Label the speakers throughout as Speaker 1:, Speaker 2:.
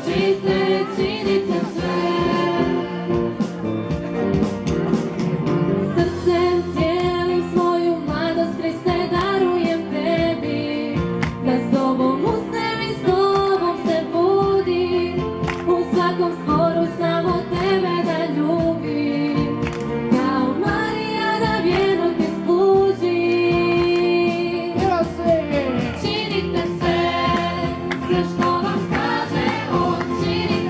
Speaker 1: čiste, činite sve. Srcem cijelim svoju mladost, Kriste, darujem tebi, da s tobom usnem i s tobom se budim, u svakom sporu samo tebe da ljubim, kao Marija da vjerno te služim. Činite sve, sve što vam kaže On, činite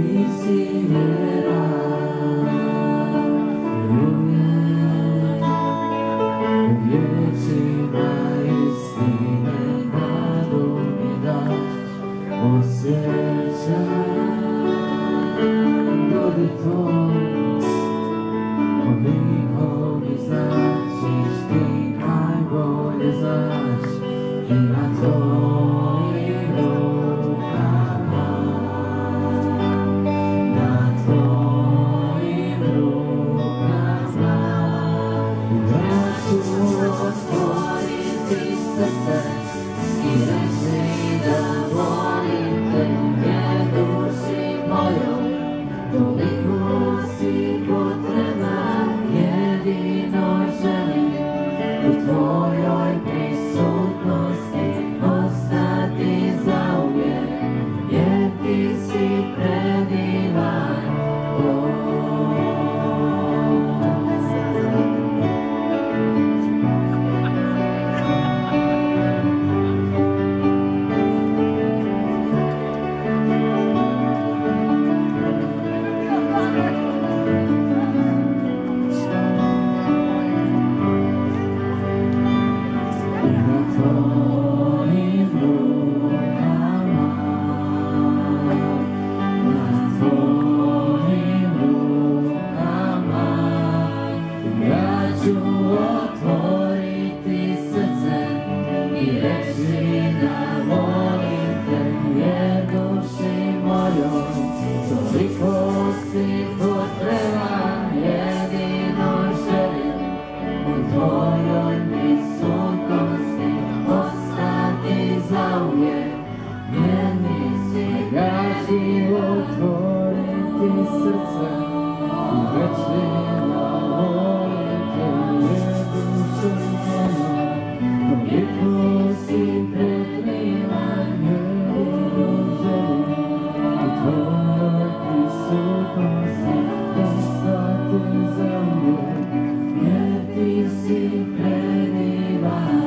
Speaker 2: ti si vera uvijek u riječima istine nadu mi daš osjećam ljudi to koliko mi značiš ti najbolje znaš i na tvojim rukama na tvojim rukama ja ću otvoriti srce i reći da volim te jer duši mojoj toliko si potrebna jedinoj ženi u tvojoj prisutnosti ostati zauvijek jer ti si predivan. Otvoriti srce i reći da volim te jer duši mojoj toliko si potreban jedinoj želi u tvojoj prisutnosti ostati zauvijek jer nisi gaži otvoriti srce i reći da volim toliko si predivan jedinoj želi u tvojoj prisutnosti ostati zauvijek jer ti si predivan.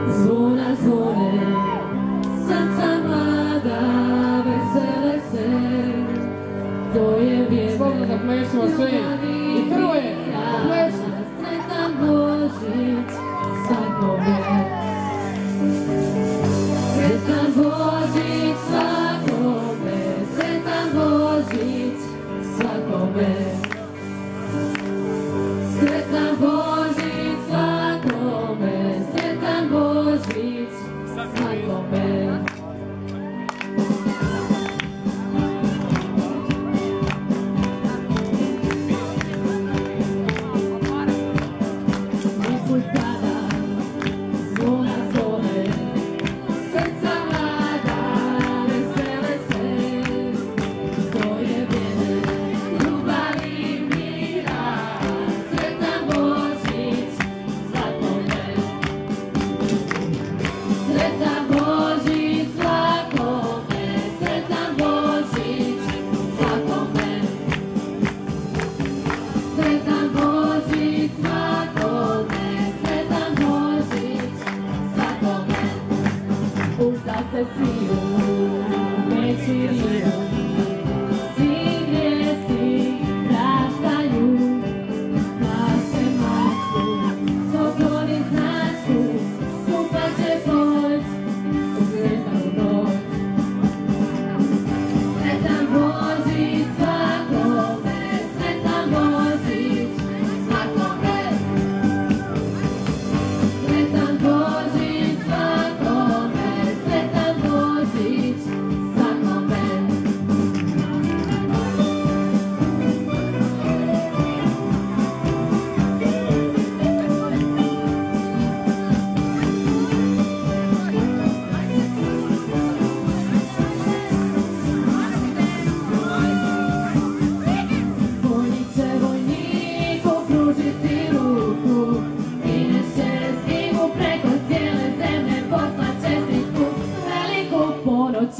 Speaker 2: Zvona zvone, srca mlada, vesele se, to je vrijeme.
Speaker 3: Slobodno da plešemo svi i Hrvoje, plešemo.
Speaker 1: Sretan Božić svakome, sretan Božić svakome, sretan Božić svakome, sretan Božić svakome, sretan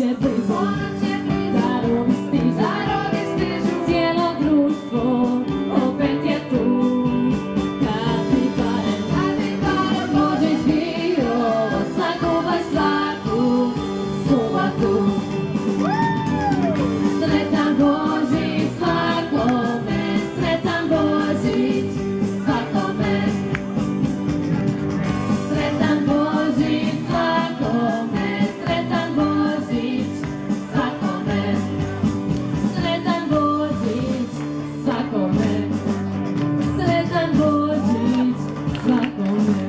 Speaker 1: će blizu, darovi stižu, cijelo društvo opet je tu. Kad mi barem možeš biti ovo, svaku baš svaku subotu. Sretan Božić svakome, sretan Božić svakome. Sretan Božić svakome, sretan Božić svakome. Sretan Božić svakome, sretan Božić svakome.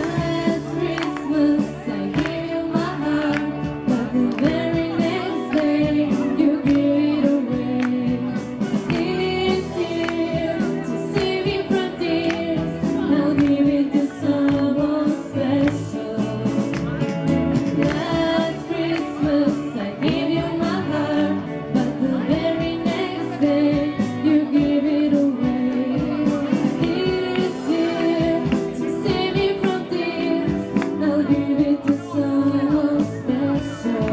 Speaker 1: Last Christmas I gave you my heart, but the very next day you gave it away. This year, to save me from tears, I'll give it to someone special. Last Christmas I gave you my heart, but the very next day you gave it away. This year, to save me from tears, I'll give it to someone special.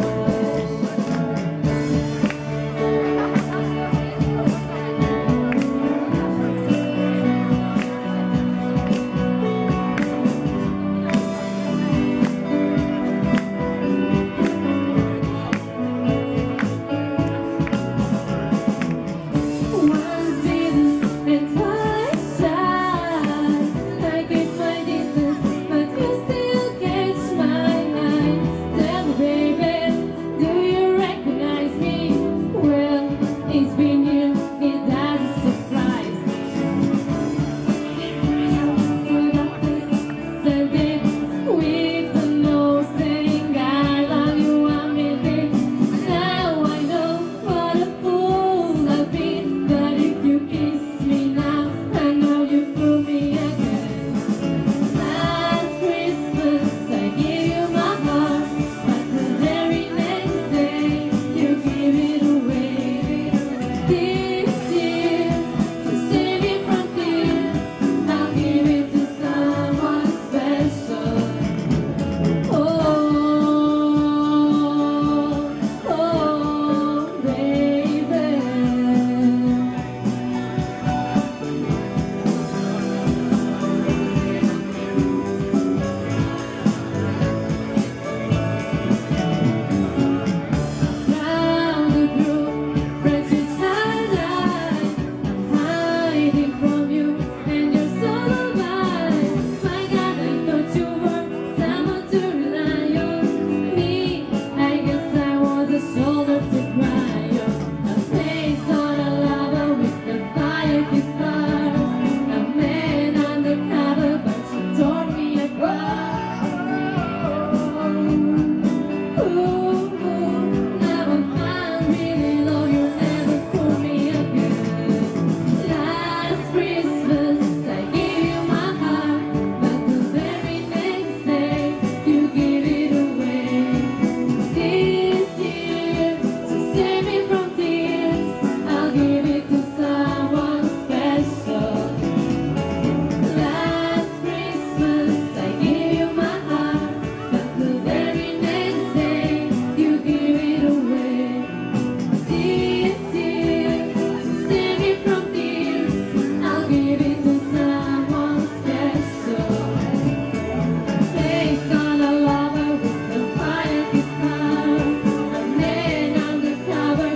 Speaker 1: Once bitten and twice shy, I keep my distance, but you still catch my eye. Tell me, baby, do you recognize me? Well, it's been years, it doesn't surprise me. Said it with the nose saying I love you, I'm in it. Now I know what a fool I've been, but if you kiss me now, I know you fool me again. Last Christmas I gave you my heart, but the very next day you gave it away. This year, to save me from tears, I'll give it to someone special. Oh, baby. Round the group, friends with side-eye, I'm hiding from you, and you're so alive. My God, I thought you were someone to rely on. Me, I guess I was a shoulder to cry on. A face on a lover with the fire his stars. A man undercover, but you tore me apart. Now I'm fine, really low, you never fool me again. Last Christmas I gave you my heart, but the very next day you gave it away. This year, to save me from tears, I'll give it to someone special. Last Christmas I gave you my heart, but the very next day you gave it away. This year, to save me from tears, I'll give it to someone special. Based on a lover with the fire his heart, a man undercover,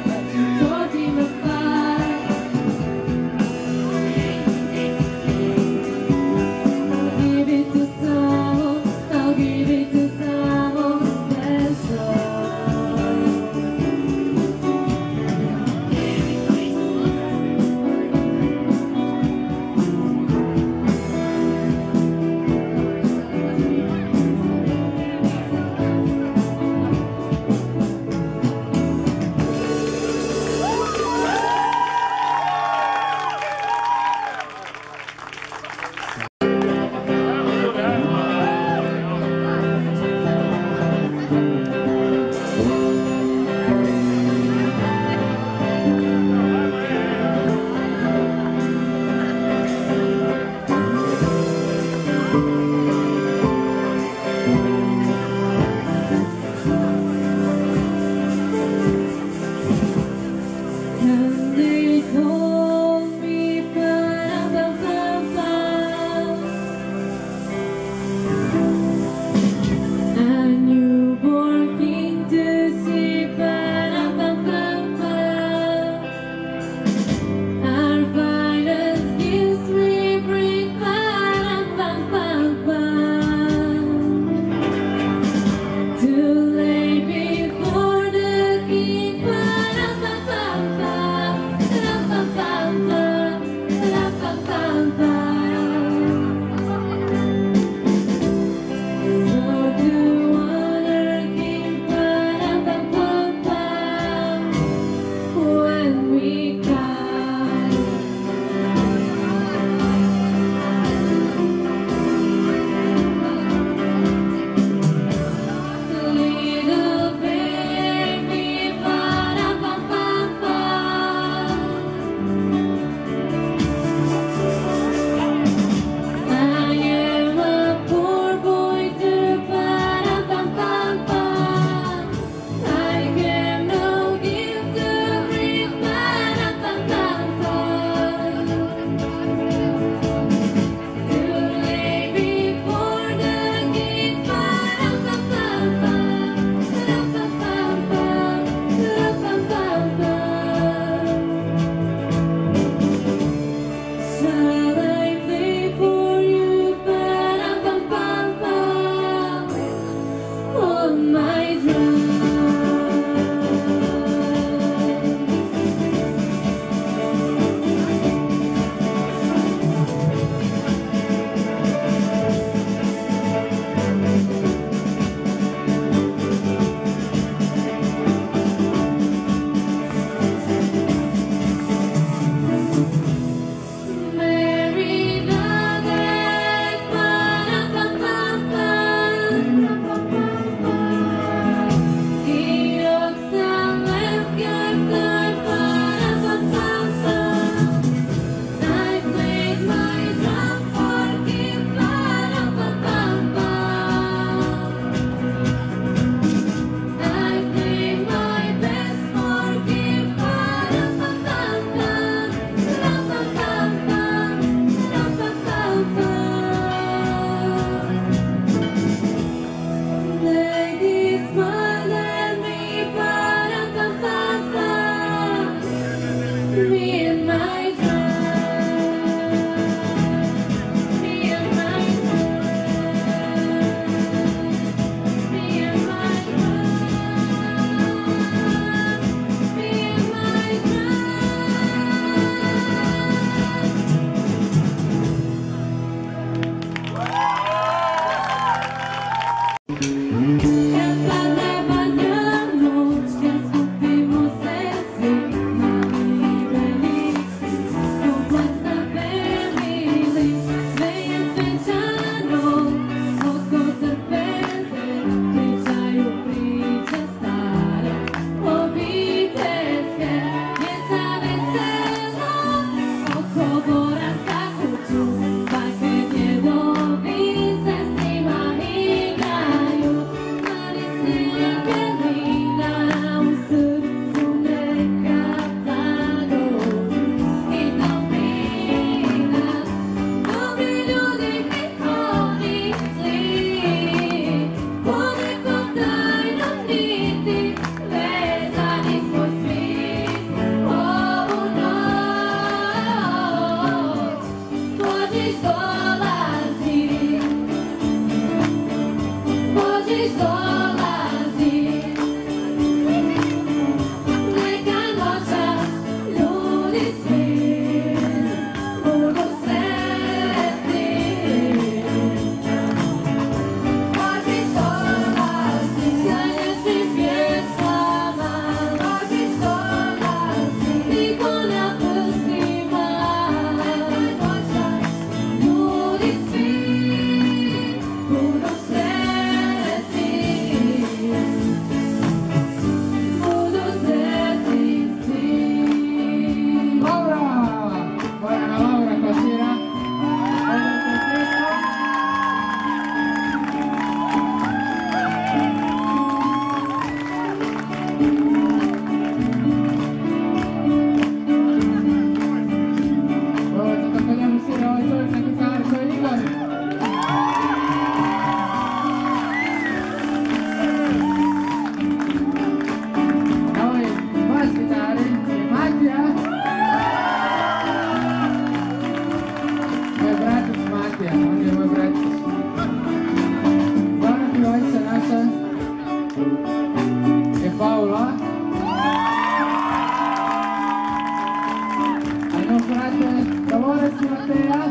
Speaker 3: Matea.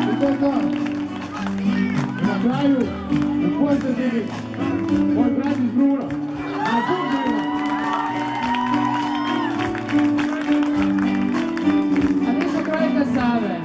Speaker 3: I to je to. I na kraju, u pozadini, moj brat iz Bruno. Na bubnjima. A nisu krajka Save.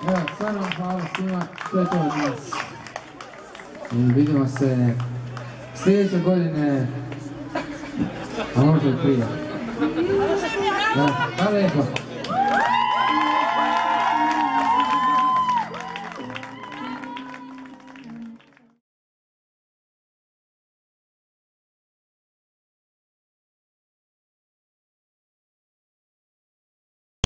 Speaker 3: Evo, stvarno vam hvala svima, to je to od nas. I vidimo se sljedeće godine, a možda i prije. Da, hvala lijepo.